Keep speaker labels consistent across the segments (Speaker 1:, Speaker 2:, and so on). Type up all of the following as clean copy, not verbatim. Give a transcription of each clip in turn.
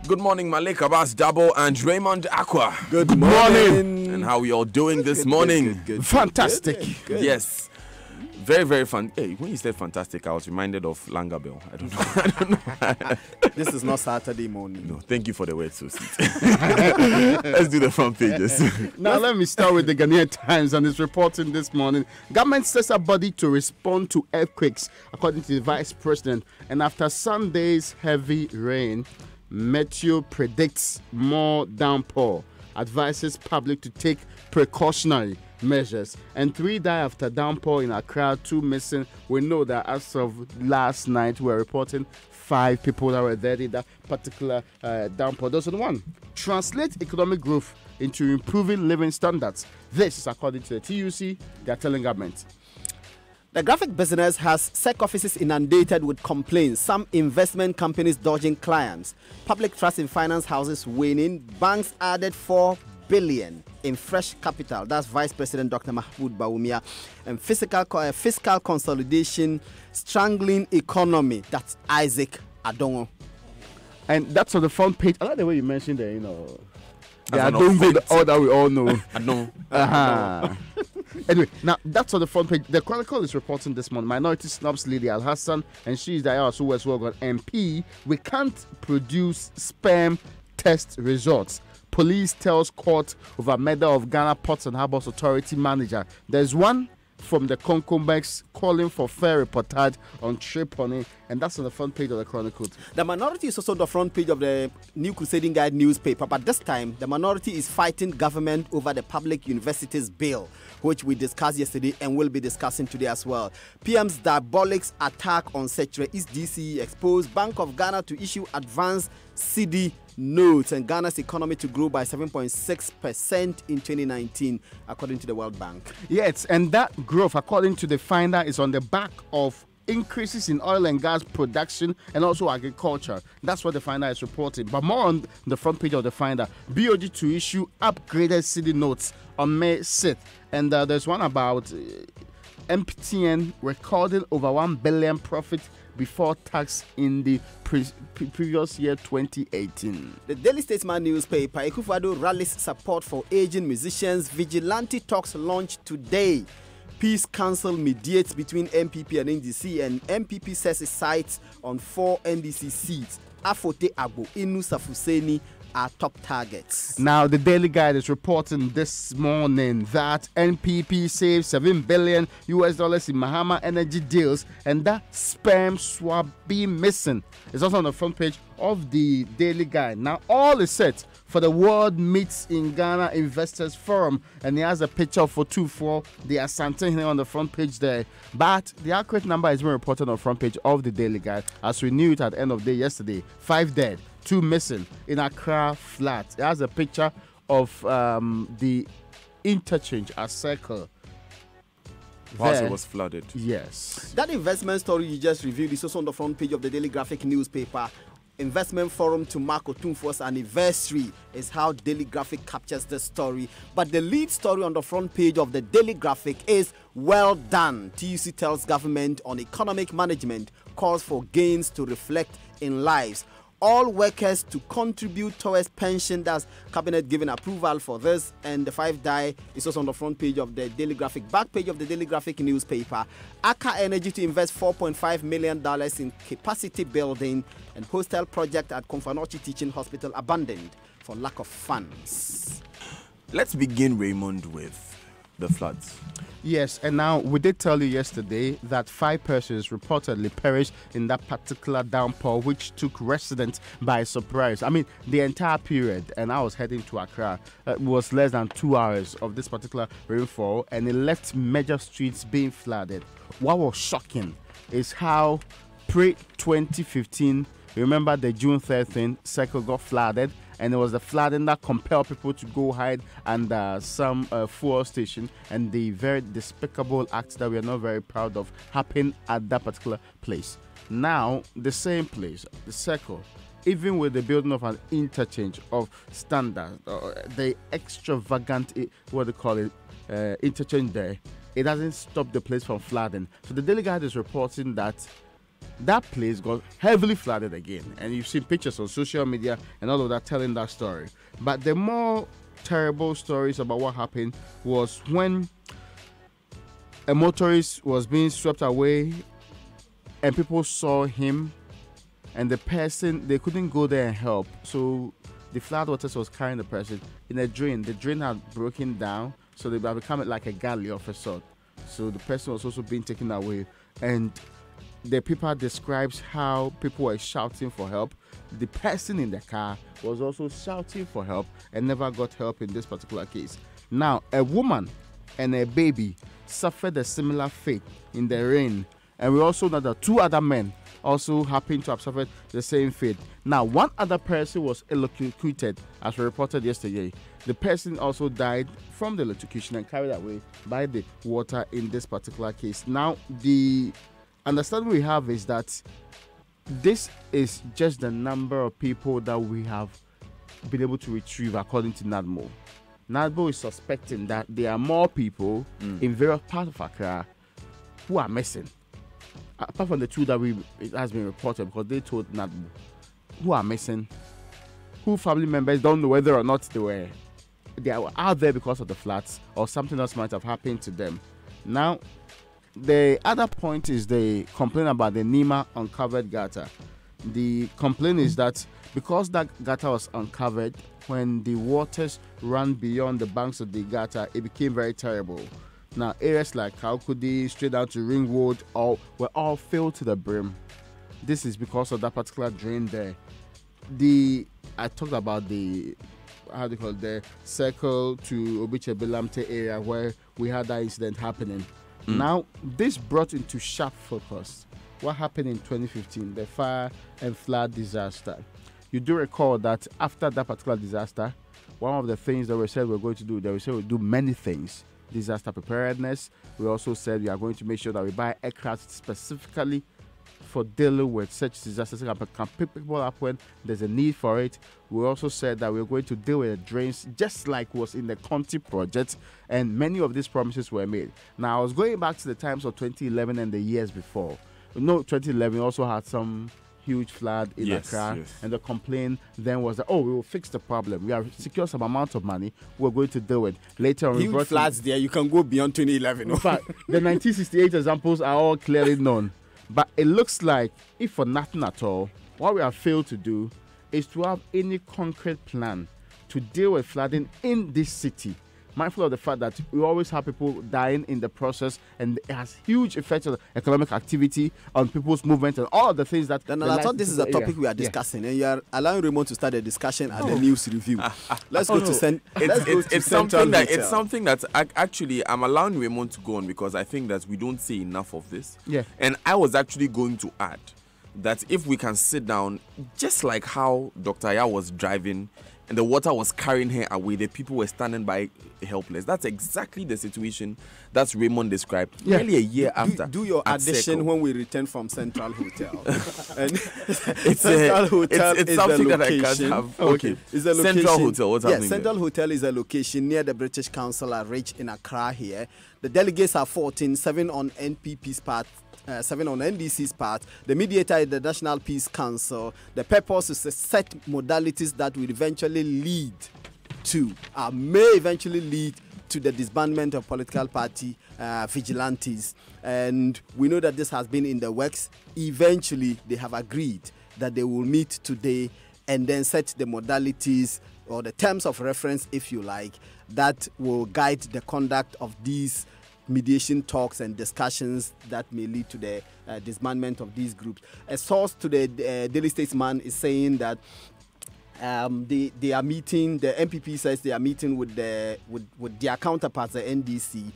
Speaker 1: Good morning, Malik Abbas Dabo and Raymond Aqua.
Speaker 2: Good morning.
Speaker 1: And how we all doing this morning?
Speaker 2: Good. Fantastic.
Speaker 1: Good. Yes. Very, very fun. Hey, when you said fantastic, I was reminded of Langabell. I don't know.
Speaker 2: This is not Saturday morning.
Speaker 1: No, thank you for the word, so sweet. Let's do the front pages.
Speaker 3: Now, let me start with the Ghanaian Times and its reporting this morning. Government sets a body to respond to earthquakes, according to the Vice President. And after Sunday's heavy rain, Meteo predicts more downpour, advises public to take precautionary measures, and 3 die after downpour in Accra, 2 missing. We know that as of last night, we're reporting 5 people that were dead in that particular downpour. Those are the one. Translate economic growth into improving living standards. This is according to the TUC. They're telling government.
Speaker 2: The graphic business has SEC offices inundated with complaints, some investment companies dodging clients, public trust in finance houses waning, banks added 4 billion in fresh capital. That's Vice President Dr. Mahmoud Bawumia. And fiscal consolidation strangling economy. That's Isaac Adongo.
Speaker 3: And that's on the front page. I like the way you mentioned that, I don't go all that we all know.
Speaker 1: I know.
Speaker 3: Anyway, now that's on the front page. The Chronicle is reporting this month. Minority snubs Lily Al Hassan, and she's the IRS West Wogan MP. We can't produce sperm test results. Police tells court over murder of Ghana Ports and Harbours Authority manager. There's one from the Concomex calling for fair reportage on Tripoli, and that's on the front page of the Chronicle.
Speaker 2: The minority is also on the front page of the New Crusading Guide newspaper, but this time the minority is fighting government over the Public Universities Bill, which we discussed yesterday and will be discussing today as well. PM's diabolic attack on Setre East DCE exposed Bank of Ghana to issue advanced CD notes and Ghana's economy to grow by 7.6% in 2019, according to the World Bank.
Speaker 3: Yes, and that growth, according to the finder, is on the back of increases in oil and gas production and also agriculture. That's what the finder is reporting. But more on the front page of the finder, BOG to issue upgraded CD notes on May 6th. And there's one about MTN recording over 1 billion profit before tax in the previous year 2018.
Speaker 2: The Daily Statesman newspaper, Akufo-Addo rallies support for aging musicians. Vigilante talks launched today. Peace Council mediates between MPP and NDC, and MPP says it sights on 4 NDC seats. Afote Agbo, Inu Safuseni are top targets.
Speaker 3: Now, the Daily Guide is reporting this morning that NPP saved $7 billion in Mahama energy deals, and that sperm swab being missing. It's also on the front page of the Daily Guide. Now, all is set for the World Meets in Ghana Investors Forum, and he has a picture of 424, the Asante here on the front page there. But the accurate number is being reported on the front page of the Daily Guide, as we knew it at the end of the day yesterday. 5 dead, 2 missing in Accra flat. It has a picture of the interchange at Circle.
Speaker 1: It was flooded.
Speaker 3: Yes.
Speaker 2: That investment story you just reviewed is also on the front page of the Daily Graphic newspaper. Investment Forum to mark Otumfuo's anniversary is how Daily Graphic captures the story. But the lead story on the front page of the Daily Graphic is well done. TUC tells government on economic management, calls for gains to reflect in lives. All workers to contribute towards pension. That's cabinet giving approval for this, and the 5 die is also on the front page of the Daily Graphic. Back page of the Daily Graphic newspaper. Aka Energy to invest $4.5 million in capacity building, and hostel project at Komfanochi Teaching Hospital abandoned for lack of funds.
Speaker 1: Let's begin, Raymond, with the floods.
Speaker 3: Yes, and now we did tell you yesterday that 5 persons reportedly perished in that particular downpour, which took residents by surprise. I mean, the entire period, and I was heading to Accra, was less than 2 hours of this particular rainfall, and it left major streets being flooded. What was shocking is how pre-2015, remember the June 3rd thing, Circle got flooded, and it was the flooding that compelled people to go hide under some fuel station, and the very despicable acts that we are not very proud of happened at that particular place. Now, the same place, the Circle, even with the building of an interchange of standard, the extravagant, interchange there, it doesn't stop the place from flooding. So the Daily Guide is reporting that that place got heavily flooded again. And you've seen pictures on social media and all of that telling that story. But the more terrible stories about what happened was when a motorist was being swept away and people saw him, and the person, they couldn't go there and help. So the floodwaters was carrying the person in a drain. The drain had broken down, so they had become like a galley of a sort. So the person was also being taken away. And the paper describes how people were shouting for help. The person in the car was also shouting for help and never got help in this particular case. Now, a woman and a baby suffered a similar fate in the rain. And we also know that 2 other men also happened to have suffered the same fate. Now, one other person was electrocuted, as we reported yesterday. The person also died from the electrocution and carried away by the water in this particular case. Now, the understanding we have is that this is just the number of people that we have been able to retrieve according to NADMO. NADMO is suspecting that there are more people in various parts of Accra who are missing. Apart from the 2 that it has been reported, because they told NADMO, who are missing, who family members don't know whether or not they are out there because of the floods or something else might have happened to them. Now, the other point is the complaint about the Nima uncovered gutter. The complaint is that because that gutter was uncovered, when the waters ran beyond the banks of the gutter, it became very terrible. Now, areas like Kaukudi, straight down to Ringwood, were all filled to the brim. This is because of that particular drain there. I talked about the Circle to Obiche Belamte area where we had that incident happening. Now, this brought into sharp focus what happened in 2015, the fire and flood disaster. You do recall that after that particular disaster, one of the things that we said we're going to do, that we said we'll do many things. Disaster preparedness. We also said we are going to make sure that we buy aircraft specifically for dealing with such disasters that can pick people up when there's a need for it. We also said that we're going to deal with the drains just like was in the Conti project, and many of these promises were made. Now, I was going back to the times of 2011 and the years before. 2011 also had some huge flood in Accra, and the complaint then was that, we will fix the problem. We have secured some amount of money. We're going to do it. Later on,
Speaker 2: huge floods there. You can go beyond 2011.
Speaker 3: In fact, the 1968 examples are all clearly known. But it looks like, if for nothing at all, what we have failed to do is to have any concrete plan to deal with flooding in this city. Mindful of the fact that we always have people dying in the process, and it has huge effects on economic activity, on people's movement, and all of the things that...
Speaker 2: Then I thought this is a topic we are discussing, and you are allowing Raymond to start a discussion at the news review. Let's go to Central Hotel.
Speaker 1: It's something that actually I'm allowing Raymond to go on because I think that we don't see enough of this.
Speaker 3: Yeah.
Speaker 1: And I was actually going to add that if we can sit down, just like how Dr. Aya was driving and the water was carrying her away, the people were standing by helpless. That's exactly the situation that Raymond described nearly a year after.
Speaker 2: Do your addition when we return from Central Hotel. And
Speaker 1: Central Hotel is something that I can't have. Okay.
Speaker 2: It's a location.
Speaker 1: Central Hotel, what's happening
Speaker 2: Central
Speaker 1: there?
Speaker 2: Hotel is a location near the British Council at Ridge in Accra here. The delegates are 14, 7 on NPP's part, 7 on NDC's part. The mediator is the National Peace Council. The purpose is to set modalities that will eventually lead to, may eventually lead to the disbandment of political party vigilantes. And we know that this has been in the works. Eventually, they have agreed that they will meet today and then set the modalities or the terms of reference, if you like, that will guide the conduct of these mediation talks and discussions that may lead to the disbandment of these groups. A source to the Daily Statesman is saying that they are meeting, the MPP says they are meeting with their counterparts, the NDC,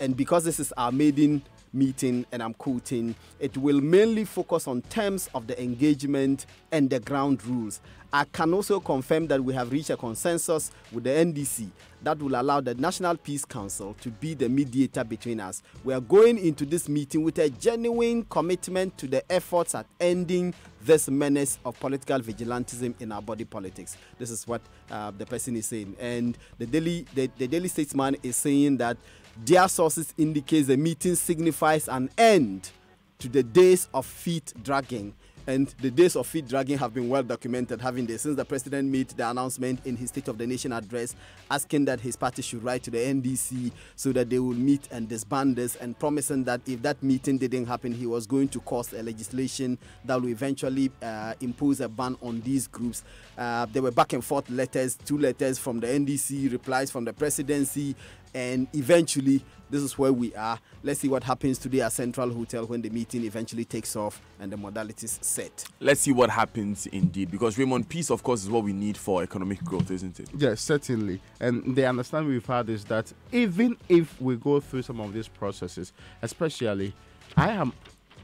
Speaker 2: and because this is our maiden meeting, and I'm quoting, it will mainly focus on terms of the engagement and the ground rules. I can also confirm that we have reached a consensus with the NDC that will allow the National Peace Council to be the mediator between us. We are going into this meeting with a genuine commitment to the efforts at ending this menace of political vigilantism in our body politics. This is what the person is saying. And the Daily Statesman is saying that their sources indicate the meeting signifies an end to the days of feet dragging. And the days of feet dragging have been well documented, having this since the president made the announcement in his State of the Nation address, asking that his party should write to the NDC so that they will meet and disband this, and promising that if that meeting didn't happen, he was going to cause a legislation that will eventually impose a ban on these groups. There were back and forth letters, 2 letters from the NDC, replies from the presidency, and eventually this is where we are. Let's see what happens today at Central Hotel when the meeting eventually takes off and the modalities set.
Speaker 1: Let's see what happens indeed, because Raymond, peace of course is what we need for economic growth, isn't it?
Speaker 3: Yes, certainly. And the understanding we've had is that even if we go through some of these processes, especially, I am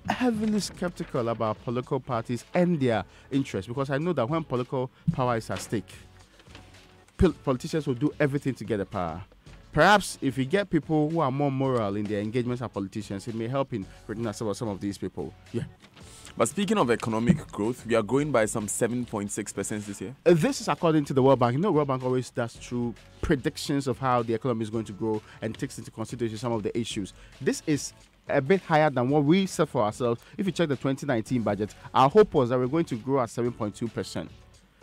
Speaker 3: heavily skeptical about political parties and their interests, because I know that when political power is at stake, politicians will do everything to get the power. Perhaps if we get people who are more moral in their engagements as politicians, it may help in reducing some of these people. Yeah.
Speaker 1: But speaking of economic growth, we are growing by some 7.6% this year.
Speaker 3: This is according to the World Bank. You know, World Bank always does true predictions of how the economy is going to grow and takes into consideration some of the issues. This is a bit higher than what we set for ourselves. If you check the 2019 budget, our hope was that we're going to grow at 7.2%.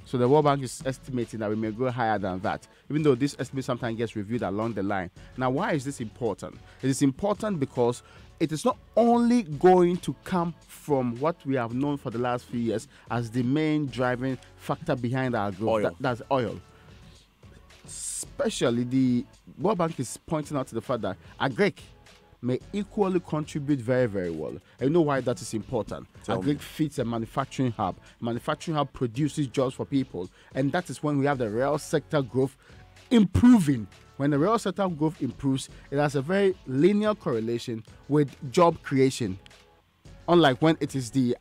Speaker 3: So the World Bank is estimating that we may grow higher than that, even though this estimate sometimes gets reviewed along the line. Now, why is this important? It is important because it is not only going to come from what we have known for the last few years as the main driving factor behind our growth.
Speaker 1: Oil.
Speaker 3: That's oil. Especially the World Bank is pointing out to the fact that agric may equally contribute very, very well. And you know why that is important? Agric fits a manufacturing hub. Manufacturing hub produces jobs for people. And that is when we have the real sector growth improving. When the real sector growth improves, it has a very linear correlation with job creation. Unlike when it is the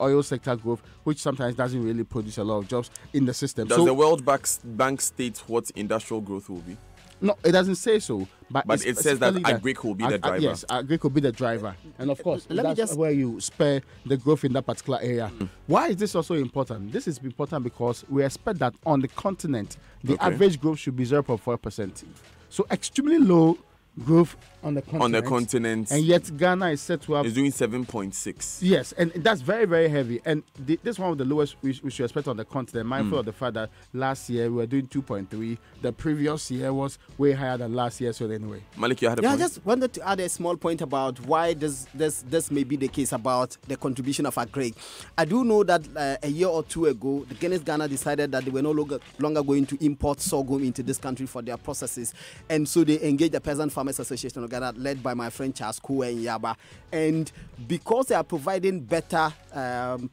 Speaker 3: oil sector growth, which sometimes doesn't really produce a lot of jobs in the system.
Speaker 1: Does the World Bank state what industrial growth will be?
Speaker 3: No, it doesn't say so. But
Speaker 1: it says that agric will be the driver.
Speaker 3: Yes, agric will be the driver. And of course, that's where you spare the growth in that particular area. Why is this also important? This is important because we expect that on the continent, the average growth should be 0.4%. So extremely low growth on the continent. And yet Ghana is set to have...
Speaker 1: It's doing 7.6.
Speaker 3: Yes, and that's very, very heavy. And this is one of the lowest we should expect on the continent, mindful of the fact that last year we were doing 2.3. The previous year was way higher than last year, so anyway.
Speaker 1: Malik, you had a point?
Speaker 2: I just wanted to add a small point about why this may be the case about the contribution of agric. I do know that a year or two ago, the Guinness Ghana decided that they were no longer going to import sorghum into this country for their processes. And so they engaged the Peasant Farmers Association of Ghana, led by my friend Charles Kowe and Yaba. And because they are providing better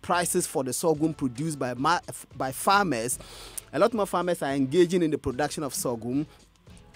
Speaker 2: prices for the sorghum produced by farmers, a lot more farmers are engaging in the production of sorghum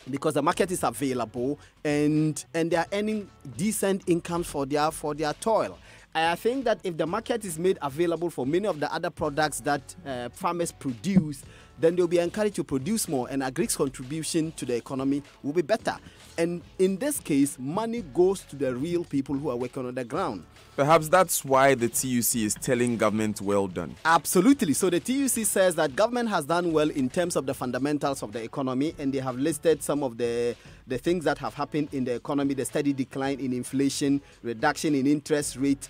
Speaker 2: because the market is available and they are earning decent income for their toil. I think that if the market is made available for many of the other products that farmers produce, then they'll be encouraged to produce more, and agric's contribution to the economy will be better. And in this case, money goes to the real people who are working on the ground.
Speaker 1: Perhaps that's why the TUC is telling government well done.
Speaker 2: Absolutely. So the TUC says that government has done well in terms of the fundamentals of the economy, and they have listed some of the things that have happened in the economy: the steady decline in inflation, reduction in interest rate,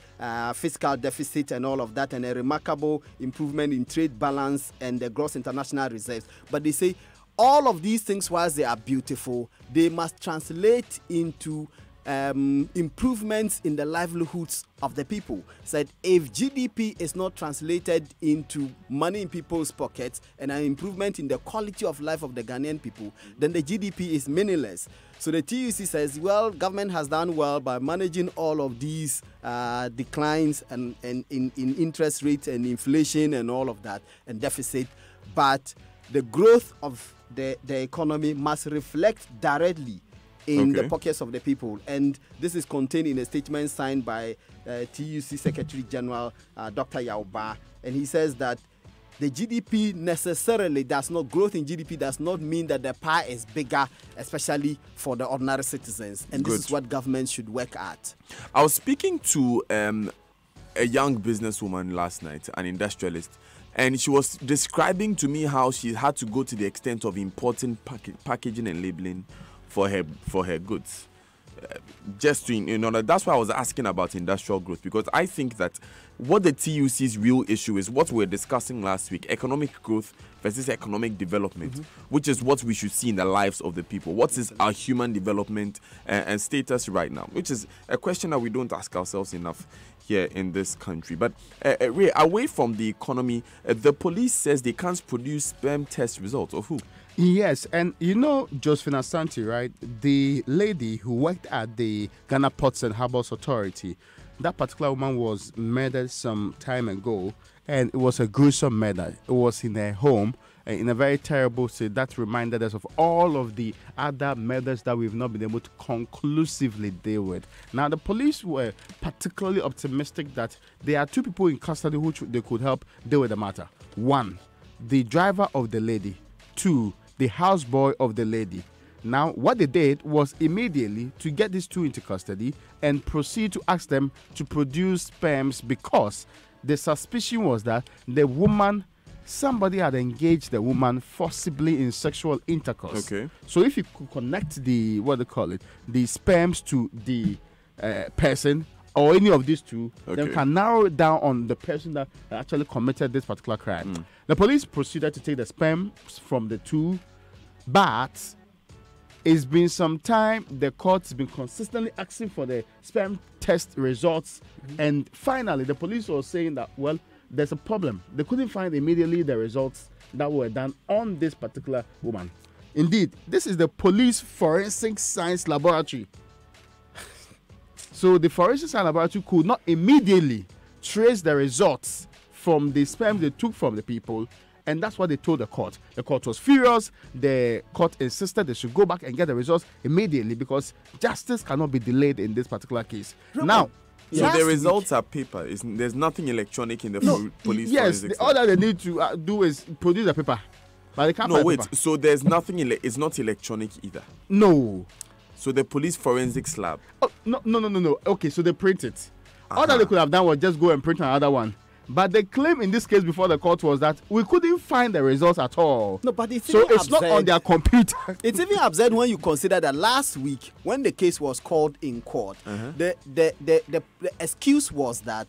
Speaker 2: fiscal deficit and all of that, and a remarkable improvement in trade balance and the gross international reserves. But they say all of these things, whilst they are beautiful, they must translate into improvements in the livelihoods of the people. Said if GDP is not translated into money in people's pockets and an improvement in the quality of life of the Ghanaian people, then the GDP is meaningless. So the TUC says, well, government has done well by managing all of these declines and in interest rates and inflation and all of that and deficit, but the growth of the economy must reflect directly in the pockets of the people. And this is contained in a statement signed by TUC Secretary General Dr. Yauba. And he says that the GDP necessarily does not, growth in GDP does not mean that the pie is bigger, especially for the ordinary citizens. And this is what government should work at.
Speaker 1: I was speaking to a young businesswoman last night, an industrialist, and she was describing to me how she had to go to the extent of importing packaging and labeling for her goods. just to, that's why I was asking about industrial growth, because I think that what the TUC's real issue is what we were discussing last week: economic growth versus economic development, which is what we should see in the lives of the people. What is our human development and status right now? Which is a question that we don't ask ourselves enough here in this country. But Ray, away from the economy, the police says they can't produce sperm test results of who?
Speaker 3: Yes, and Josephine Asante, right? The lady who worked at the Ghana Ports and Harbours Authority, that particular woman was murdered some time ago, and it was a gruesome murder. It was in her home, in a very terrible state. That reminded us of all of the other murders that we've not been able to conclusively deal with. Now, the police were particularly optimistic that there are 2 people in custody who they could help deal with the matter. 1, the driver of the lady. 2, the houseboy of the lady. Now, what they did was immediately to get these 2 into custody and proceed to ask them to produce sperms, because the suspicion was that somebody had engaged the woman forcibly in sexual intercourse.
Speaker 1: Okay.
Speaker 3: So if you could connect the sperms to the person or any of these 2, then we can narrow it down on the person that actually committed this particular crime. The police proceeded to take the sperm from the 2, but it's been some time. The court's been consistently asking for the sperm test results, and finally the police was saying that, well, there's a problem. They couldn't find immediately the results that were done on this particular woman. Indeed, this is the police forensic science laboratory. So the forensic science laboratory could not immediately trace the results from the sperm they took from the people, and that's what they told the court. The court was furious. The court insisted they should go back and get the results immediately, because justice cannot be delayed in this particular case. Now,
Speaker 1: so the results are paper. There's nothing electronic in the police.
Speaker 3: Yes, all that they need to do is produce a paper, but they can't.
Speaker 1: No, wait. Paper. So there's nothing. It's not electronic either.
Speaker 3: No.
Speaker 1: So the police forensics lab.
Speaker 3: Oh, no. Okay, so they print it. All that they could have done was just go and print another one. But the claim in this case before the court was that we couldn't find the results at all.
Speaker 2: No, but it's
Speaker 3: not on their computer.
Speaker 2: It's even absurd when you consider that last week, when the case was called in court, the excuse was that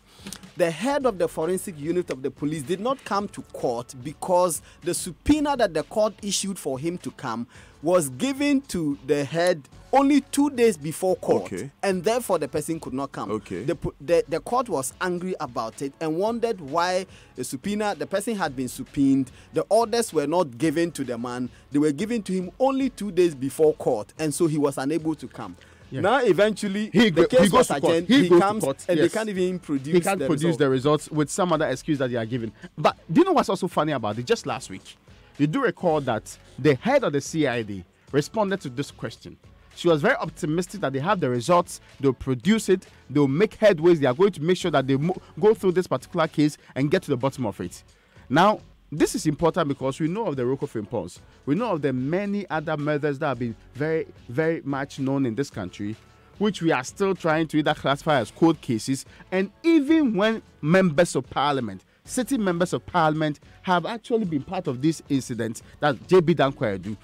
Speaker 2: the head of the forensic unit of the police did not come to court because the subpoena that the court issued for him to come was given to the head only 2 days before court, and therefore the person could not come. The court was angry about it and wondered why the person had been subpoenaed. The orders were not given to the man. They were given to him only 2 days before court, and so he was unable to come. Yeah. Now, eventually, the case was adjourned. He comes and they can't even produce.
Speaker 3: He can't produce the results with some other excuse that they are given. But do you know what's also funny about it? Just last week, you do recall that the head of the CID responded to this question. She was very optimistic that they have the results, they'll produce it, they'll make headways, they are going to make sure that they go through this particular case and get to the bottom of it. Now, this is important because we know of the Roko Frimpong. We know of the many other murders that have been very, very much known in this country, which we are still trying to either classify as cold cases. And even when members of parliament, sitting members of parliament, have actually been part of this incident that JB Danquah do,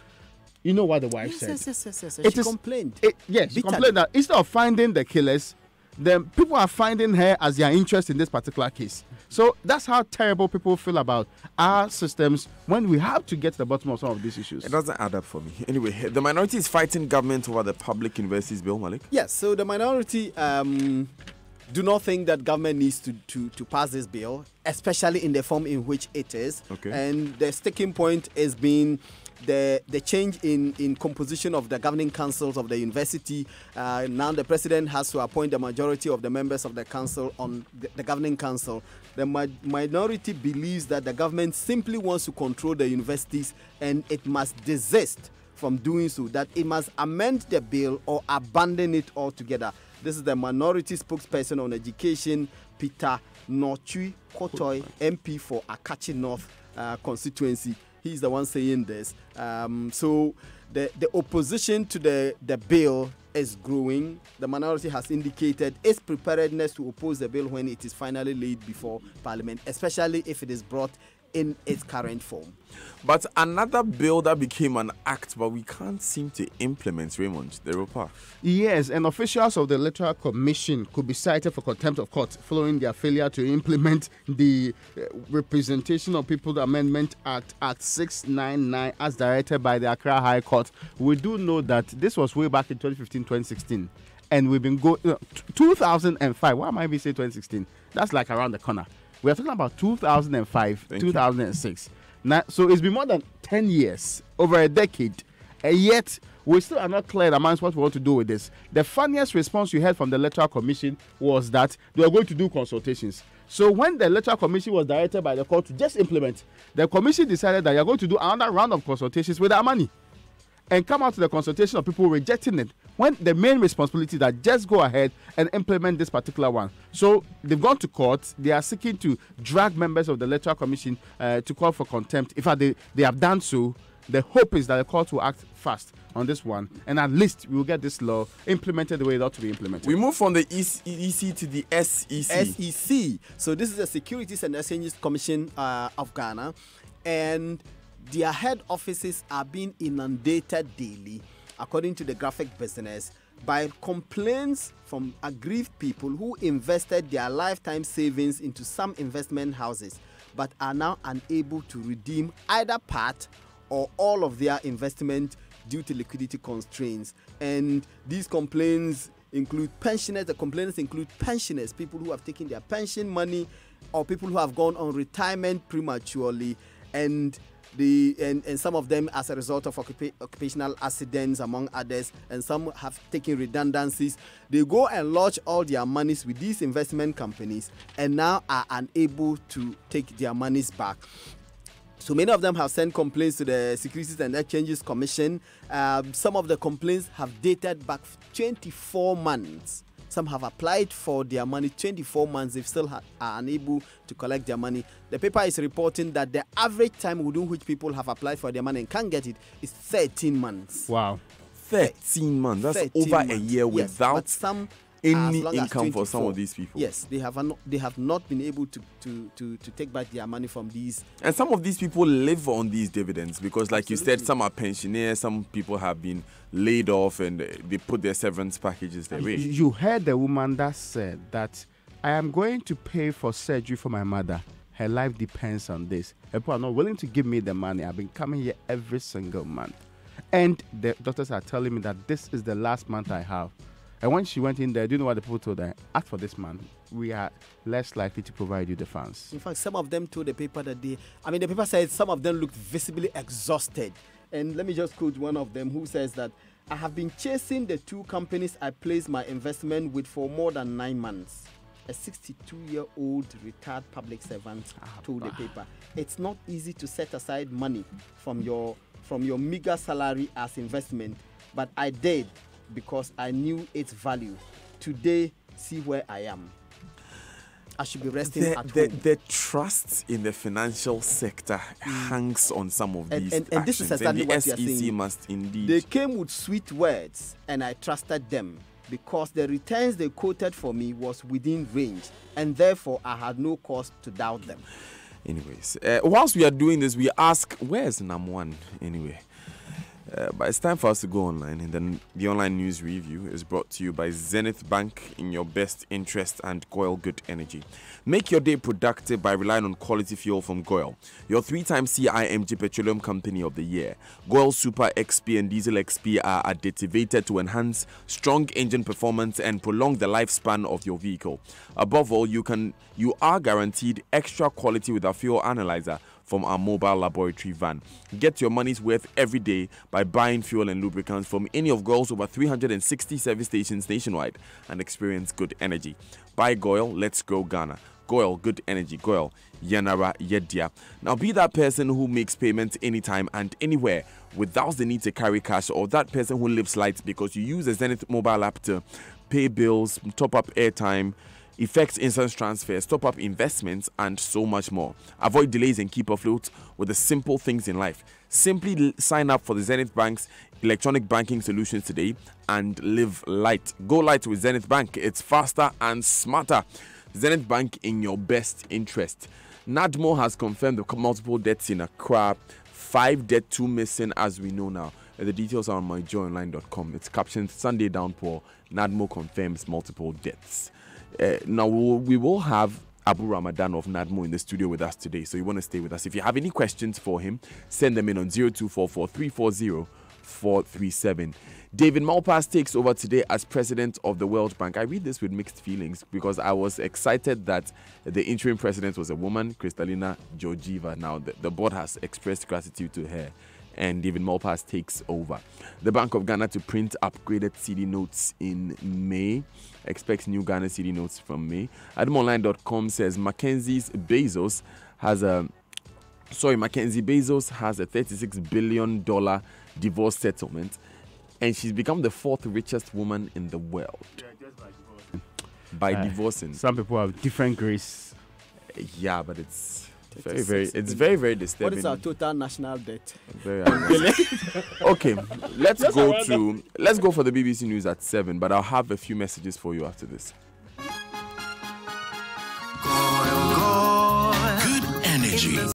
Speaker 3: you know what the wife said?
Speaker 2: Yes. She complained.
Speaker 3: She complained that instead of finding the killers, then people are finding her as their interest in this particular case. So that's how terrible people feel about our systems when we have to get to the bottom of some of these issues.
Speaker 1: It doesn't add up for me. Anyway, the minority is fighting government over the Public Universities Bill, Malik?
Speaker 2: Yes, so the minority do not think that government needs to pass this bill, especially in the form in which it is. And the sticking point has been the change in composition of the governing councils of the university. Now the president has to appoint the majority of the members of the council on the governing council. The minority believes that the government simply wants to control the universities and it must desist from doing so, that it must amend the bill or abandon it altogether. This is the minority spokesperson on education, Peter Nochui Kotoi, MP for Akachi North constituency. He's the one saying this. So the opposition to the bill is growing. The minority has indicated its preparedness to oppose the bill when it is finally laid before Parliament, especially if it is brought in its current form.
Speaker 1: But another bill that became an act, but we can't seem to implement, Raymond, the ROPA.
Speaker 3: Yes, and officials of the Electoral Commission could be cited for contempt of court following their failure to implement the Representation of People Amendment Act 699 as directed by the Accra High Court. We do know that this was way back in 2015-2016, and we've been going 2005. Why am I even saying 2016? That's like around the corner. We are talking about 2005, 2006. Now, so it's been more than 10 years, over a decade, and yet we still are not clear amongst what we want to do with this. The funniest response you heard from the Electoral Commission was that they are going to do consultations. So when the Electoral Commission was directed by the court to just implement, the commission decided that they are going to do another round of consultations with our money and come out to the consultation of people rejecting it, when the main responsibility is that just go ahead and implement this particular one. So they've gone to court. They are seeking to drag members of the Electoral Commission to call for contempt. In fact, they have done so. The hope is that the court will act fast on this one, and at least we will get this law implemented the way it ought to be implemented.
Speaker 1: We move from the EC to the SEC.
Speaker 2: SEC. So this is the Securities and Exchanges Commission of Ghana, and their head offices are being inundated daily, according to the graphic business, by complaints from aggrieved people who invested their lifetime savings into some investment houses but are now unable to redeem either part or all of their investment due to liquidity constraints. And these complaints include pensioners. The complainants include pensioners, people who have taken their pension money, or people who have gone on retirement prematurely, and some of them as a result of occupational accidents, among others, and some have taken redundancies. They go and lodge all their monies with these investment companies and now are unable to take their monies back. So many of them have sent complaints to the Securities and Exchanges Commission. Some of the complaints have dated back 24 months. Some have applied for their money 24 months. They still are unable to collect their money. The paper is reporting that the average time within which people have applied for their money and can't get it is 13 months.
Speaker 3: Wow.
Speaker 1: 13 months. That's
Speaker 2: 13
Speaker 1: over
Speaker 2: months.
Speaker 1: a year
Speaker 2: Yes,
Speaker 1: without
Speaker 2: but some
Speaker 1: any
Speaker 2: as long as
Speaker 1: income for some
Speaker 2: 24.
Speaker 1: of these people.
Speaker 2: Yes, they have not been able to take back their money from these.
Speaker 1: And some of these people live on these dividends because, like
Speaker 2: Absolutely.
Speaker 1: you said, some are pensioners, some people have been laid off and they put their severance packages their way.
Speaker 3: You heard the woman that said that I am going to pay for surgery for my mother. Her life depends on this. People are not willing to give me the money. I've been coming here every single month. And the doctors are telling me that this is the last month I have. And when she went in there, do you know what the people told her? Ask for this month. We are less likely to provide you the funds.
Speaker 2: In fact, some of them told the paper that the paper said some of them looked visibly exhausted. And let me just quote one of them who says that, I have been chasing the two companies I placed my investment with for more than 9 months. A 62-year-old retired public servant told the paper, it's not easy to set aside money from your meager salary as investment, but I did because I knew its value. Today, see where I am. I should be resting at home.
Speaker 1: The trust in the financial sector hangs on some of these
Speaker 2: and
Speaker 1: actions.
Speaker 2: this is exactly
Speaker 1: and the
Speaker 2: what you are
Speaker 1: SEC
Speaker 2: saying.
Speaker 1: must indeed.
Speaker 2: They came with sweet words, and I trusted them because the returns they quoted for me was within range, and therefore I had no cause to doubt them.
Speaker 1: Anyways, whilst we are doing this, we ask, where's NAM1 anyway? But it's time for us to go online, and then the online news review is brought to you by Zenith Bank, in your best interest, and Goil Good Energy. Make your day productive by relying on quality fuel from Goil, your 3-time CIMG Petroleum Company of the Year. Goil Super XP and Diesel XP are additivated to enhance strong engine performance and prolong the lifespan of your vehicle. Above all, you are guaranteed extra quality with our fuel analyzer from our mobile laboratory van. Get your money's worth every day by buying fuel and lubricants from any of Goil's over 360 service stations nationwide and experience good energy. Buy Goil, let's grow Ghana. Goil, good energy. Goil, Yanara Yedia. Now, be that person who makes payments anytime and anywhere without the need to carry cash, or that person who lives light because you use a Zenith mobile app to pay bills, top up airtime, effect instant transfers, top up investments, and so much more. Avoid delays and keep afloat with the simple things in life. Simply sign up for the Zenith Bank's electronic banking solutions today and live light. Go light with Zenith Bank. It's faster and smarter. Zenith Bank, in your best interest. NADMO has confirmed the multiple deaths in Accra. 5 dead, 2 missing, as we know now. The details are on myjoyonline.com. It's captioned Sunday downpour. NADMO confirms multiple deaths. Now we will have Abu Ramadan of NADMO in the studio with us today, so you want to stay with us. If you have any questions for him, send them in on 0244 340 437. David Malpass takes over today as president of the World Bank. I read this with mixed feelings because I was excited that the interim president was a woman, Kristalina Georgieva. Now, the board has expressed gratitude to her, and David Malpass takes over. The Bank of Ghana to print upgraded CD notes in May. Expects new Ghana CD notes from May. AdamOnline.com says Mackenzie Bezos has a $36 billion divorce settlement, and she's become the 4th richest woman in the world by divorcing.
Speaker 3: Some people have different grace.
Speaker 1: Yeah, but it's very disturbing.
Speaker 2: What is our total national debt?
Speaker 1: Very okay, let's go for the BBC News at 7, but I'll have a few messages for you after this.
Speaker 4: Good energy.